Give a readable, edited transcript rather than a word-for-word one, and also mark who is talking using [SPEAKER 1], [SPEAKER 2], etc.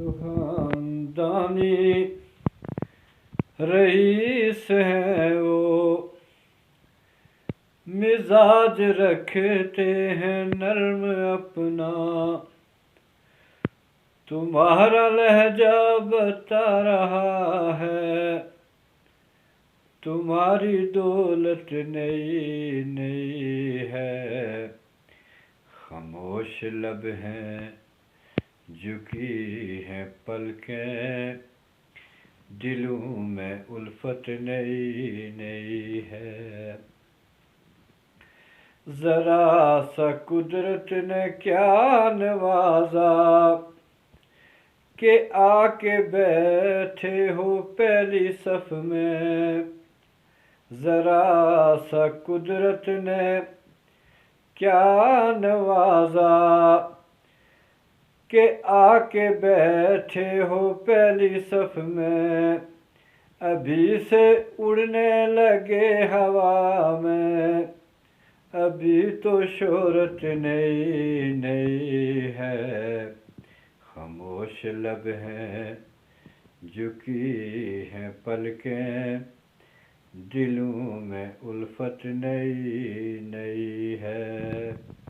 [SPEAKER 1] خاندانی رئیس ہیں وہ، مزاج رکھتے ہیں نرم اپنا، تمہارا لہجہ بتا رہا ہے، تمہاری دولت نئی نئی ہے، خاموش لب ہیں جھکی ہیں پلکیں، دلوں میں الفت نئی نئی ہے۔ ذرا سا قدرت نے کیا نوازا کہ آ کے بیٹھے ہو پہلی صف میں، ذرا سا قدرت نے کیا نوازا کہ آ کے بیٹھے ہو پہلی صف میں، ابھی سے اڑنے لگے ہوا میں، ابھی تو شہرت نئی نئی ہے، خاموش لب ہیں جھکی ہیں پلکیں، دلوں میں الفت نئی نئی ہے۔